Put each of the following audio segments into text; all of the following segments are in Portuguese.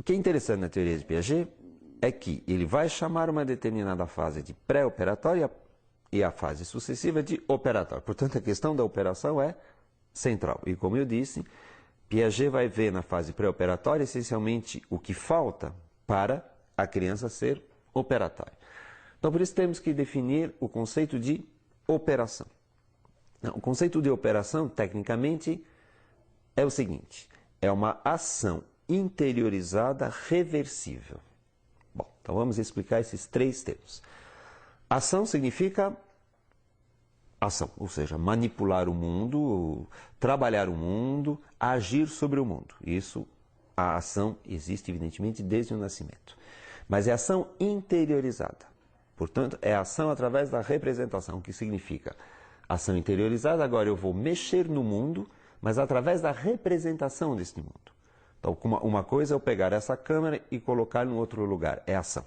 que é interessante na teoria de Piaget é que ele vai chamar uma determinada fase de pré-operatória e a fase sucessiva de operatória. Portanto, a questão da operação é central. E como eu disse, Piaget vai ver na fase pré-operatória essencialmente o que falta para a criança ser operatória. Então, por isso temos que definir o conceito de operação. O conceito de operação, tecnicamente, é o seguinte: é uma ação interiorizada reversível. Bom, então vamos explicar esses três termos. Ação significa ação, ou seja, manipular o mundo, trabalhar o mundo, agir sobre o mundo. Isso, a ação existe evidentemente desde o nascimento. Mas é ação interiorizada. Portanto, é ação através da representação, o que significa ação interiorizada. Agora eu vou mexer no mundo, mas através da representação deste mundo. Então, uma coisa é eu pegar essa câmera e colocar em outro lugar, é ação.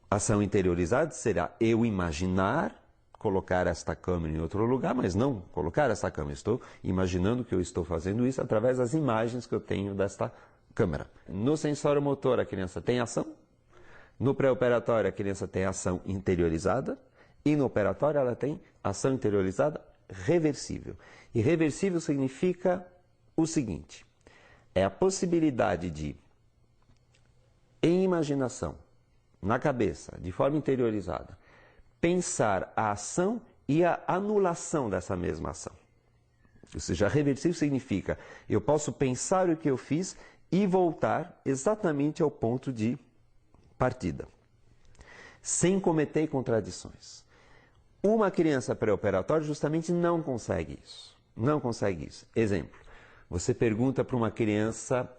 Ação interiorizada será eu imaginar colocar esta câmera em outro lugar, mas não colocar esta câmera. Estou imaginando que eu estou fazendo isso através das imagens que eu tenho desta câmera. No sensório motor, a criança tem ação. No pré-operatório, a criança tem ação interiorizada. E no operatório, ela tem ação interiorizada reversível. E reversível significa o seguinte: é a possibilidade de, em imaginação, na cabeça, de forma interiorizada, pensar a ação e a anulação dessa mesma ação. Ou seja, reversível significa eu posso pensar o que eu fiz e voltar exatamente ao ponto de partida, sem cometer contradições. Uma criança pré-operatória justamente não consegue isso. Não consegue isso. Exemplo, você pergunta para uma criança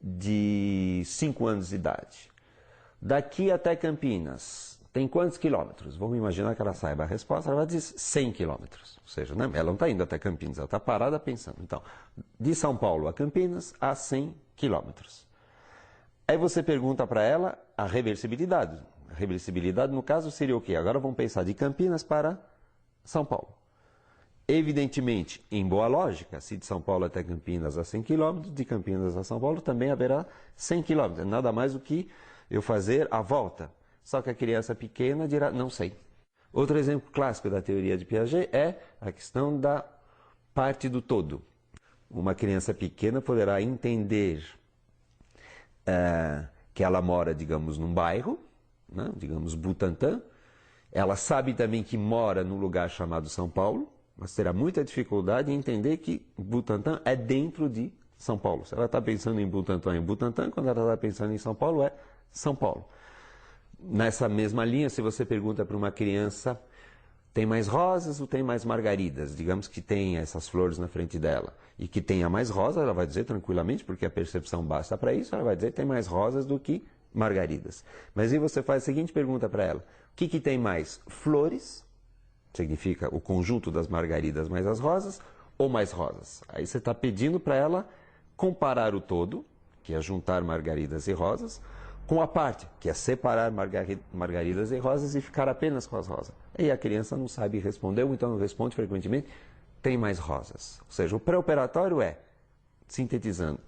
de 5 anos de idade: daqui até Campinas, tem quantos quilômetros? Vamos imaginar que ela saiba a resposta, ela vai dizer 100 quilômetros. Ou seja, né, ela não está indo até Campinas, ela está parada pensando. Então, de São Paulo a Campinas, há 100 quilômetros. Aí você pergunta para ela a reversibilidade. A reversibilidade, no caso, seria o quê? Agora vamos pensar de Campinas para São Paulo. Evidentemente, em boa lógica, se de São Paulo até Campinas há 100 km, de Campinas a São Paulo também haverá 100 km. Nada mais do que eu fazer a volta. Só que a criança pequena dirá, não sei. Outro exemplo clássico da teoria de Piaget é a questão da parte do todo. Uma criança pequena poderá entender que ela mora, digamos, num bairro, né, digamos Butantã. Ela sabe também que mora num lugar chamado São Paulo, mas terá muita dificuldade em entender que Butantã é dentro de São Paulo. Se ela está pensando em Butantã, quando ela está pensando em São Paulo, é São Paulo. Nessa mesma linha, se você pergunta para uma criança, tem mais rosas ou tem mais margaridas? Digamos que tem essas flores na frente dela e que tenha mais rosas, ela vai dizer tranquilamente, porque a percepção basta para isso, ela vai dizer que tem mais rosas do que margaridas. Mas aí você faz a seguinte pergunta para ela: o que tem mais? Flores, significa o conjunto das margaridas mais as rosas, ou mais rosas? Aí você está pedindo para ela comparar o todo, que é juntar margaridas e rosas, com a parte, que é separar margaridas e rosas e ficar apenas com as rosas. E a criança não sabe responder, ou então não responde frequentemente, tem mais rosas. Ou seja, o pré-operatório é, sintetizando,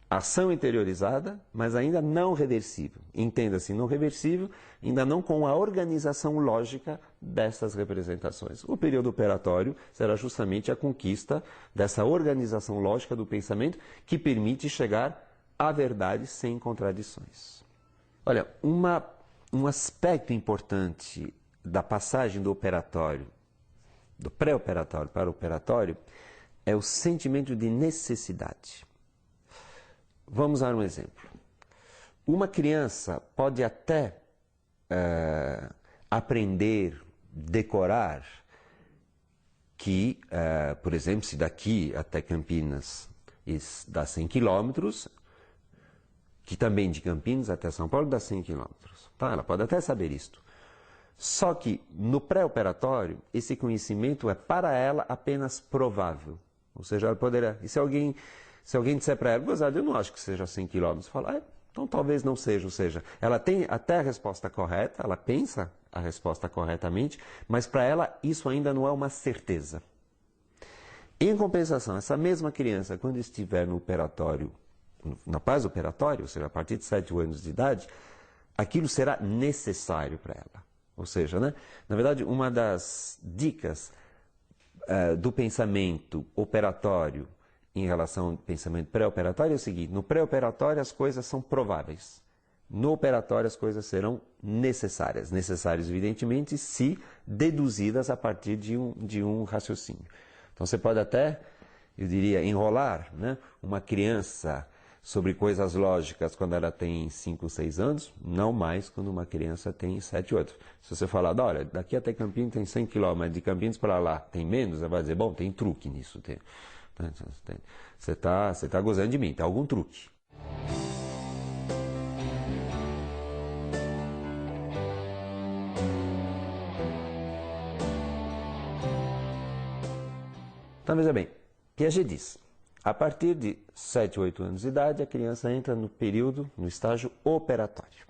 ação interiorizada, mas ainda não reversível. Entenda-se, não reversível, ainda não com a organização lógica dessas representações. O período operatório será justamente a conquista dessa organização lógica do pensamento que permite chegar à verdade sem contradições. Olha, um aspecto importante da passagem do operatório, do pré-operatório para o operatório, é o sentimento de necessidade. Vamos dar um exemplo. Uma criança pode até aprender, decorar, que, por exemplo, se daqui até Campinas dá 100 quilômetros, que também de Campinas até São Paulo dá 100 quilômetros. Tá? Ela pode até saber isto. Só que no pré-operatório, esse conhecimento é para ela apenas provável. Ou seja, ela poderá... E se alguém disser para ela, gozado, eu não acho que seja 100 quilômetros, fala, então talvez não seja. Ou seja, ela tem até a resposta correta, ela pensa a resposta corretamente, mas para ela isso ainda não é uma certeza. Em compensação, essa mesma criança, quando estiver no operatório na fase operatória, ou seja, a partir de 7 anos de idade, aquilo será necessário para ela. Ou seja, né, na verdade, uma das dicas do pensamento operatório em relação ao pensamento pré-operatório é o seguinte: no pré-operatório as coisas são prováveis. No operatório as coisas serão necessárias. Necessárias, evidentemente, se deduzidas a partir de um raciocínio. Então você pode até, eu diria, enrolar, né, uma criança sobre coisas lógicas quando ela tem 5, 6 anos, não mais quando uma criança tem 7, 8. Se você falar, olha, daqui até Campinas tem 100 km, mas de Campinas para lá tem menos, ela vai dizer, bom, tem truque nisso. Você está gozando de mim, tem algum truque. Então, veja bem, Piaget diz, a partir de 7, 8 anos de idade, a criança entra no período, no estágio operatório.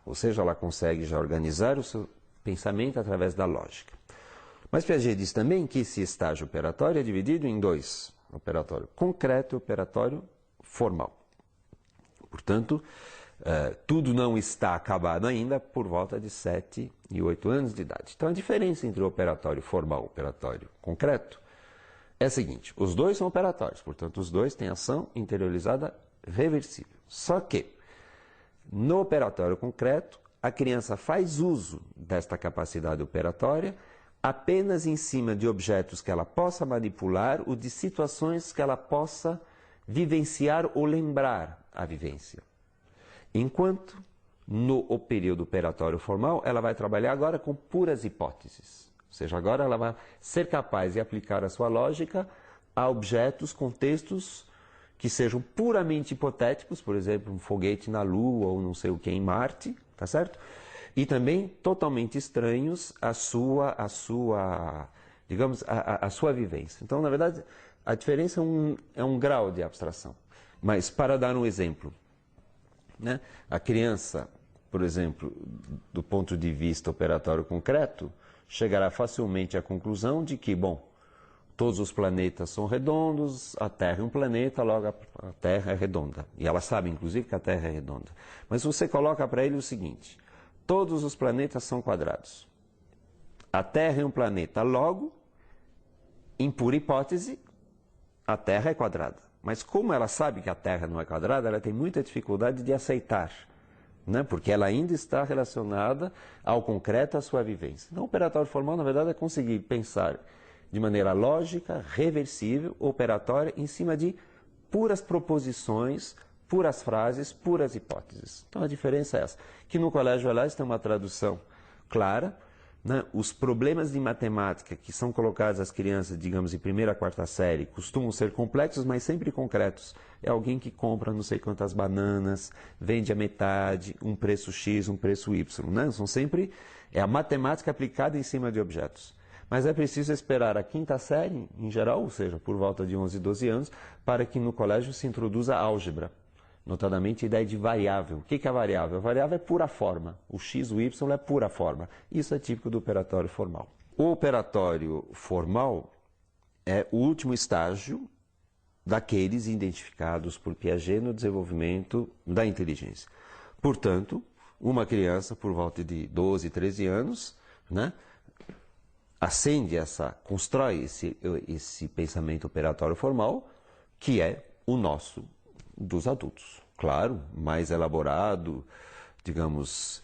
Ou seja, ela consegue já organizar o seu pensamento através da lógica. Mas Piaget diz também que esse estágio operatório é dividido em 2, operatório concreto e operatório formal. Portanto, tudo não está acabado ainda por volta de 7 e 8 anos de idade. Então, a diferença entre o operatório formal e o operatório concreto é a seguinte: os dois são operatórios, portanto, os dois têm ação interiorizada reversível. Só que, no operatório concreto, a criança faz uso desta capacidade operatória apenas em cima de objetos que ela possa manipular ou de situações que ela possa vivenciar ou lembrar a vivência. Enquanto, no período operatório formal, ela vai trabalhar agora com puras hipóteses. Ou seja, agora ela vai ser capaz de aplicar a sua lógica a objetos, contextos que sejam puramente hipotéticos, por exemplo, um foguete na Lua ou não sei o que em Marte, tá certo? E também totalmente estranhos à sua vivência. Então, na verdade, a diferença é um grau de abstração. Mas, para dar um exemplo, né, a criança, por exemplo, do ponto de vista operatório concreto, chegará facilmente à conclusão de que, bom, todos os planetas são redondos, a Terra é um planeta, logo a Terra é redonda. E ela sabe, inclusive, que a Terra é redonda. Mas você coloca para ele o seguinte: todos os planetas são quadrados. A Terra é um planeta, logo, em pura hipótese, a Terra é quadrada. Mas como ela sabe que a Terra não é quadrada, ela tem muita dificuldade de aceitar, né? Porque ela ainda está relacionada ao concreto, à sua vivência. Então, o operatório formal, na verdade, é conseguir pensar de maneira lógica, reversível, operatória, em cima de puras proposições, puras frases, puras hipóteses. Então, a diferença é essa. Que no Colégio Elás tem uma tradução clara, né? Os problemas de matemática que são colocados às crianças, digamos, em 1ª a 4ª série, costumam ser complexos, mas sempre concretos. É alguém que compra não sei quantas bananas, vende a metade, um preço X, um preço Y. Né? São sempre a matemática aplicada em cima de objetos. Mas é preciso esperar a 5ª série, em geral, ou seja, por volta de 11, 12 anos, para que no colégio se introduza a álgebra. Notadamente a ideia de variável. O que é a variável? A variável é pura forma. O x, o y é pura forma. Isso é típico do operatório formal. O operatório formal é o último estágio daqueles identificados por Piaget no desenvolvimento da inteligência. Portanto, uma criança por volta de 12, 13 anos, né, constrói esse pensamento operatório formal, que é o nosso dos adultos. Claro, mais elaborado, digamos,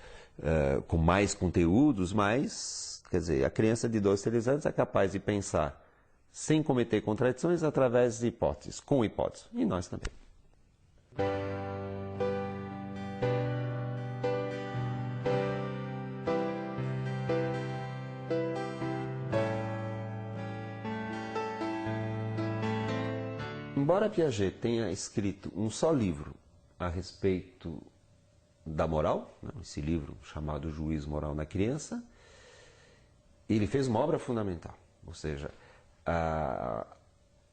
com mais conteúdos, mas, quer dizer, a criança de 12, 13 anos é capaz de pensar sem cometer contradições através de hipóteses, com hipóteses. E nós também. Embora Piaget tenha escrito um só livro a respeito da moral, né, esse livro chamado Juízo Moral na Criança, ele fez uma obra fundamental. Ou seja,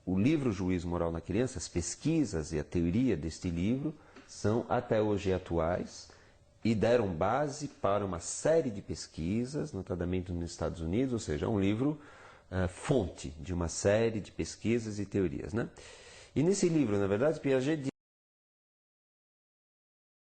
o livro Juízo Moral na Criança, as pesquisas e a teoria deste livro são até hoje atuais e deram base para uma série de pesquisas, notadamente nos Estados Unidos, ou seja, é um livro fonte de uma série de pesquisas e teorias, né? E nesse livro, na verdade, Piaget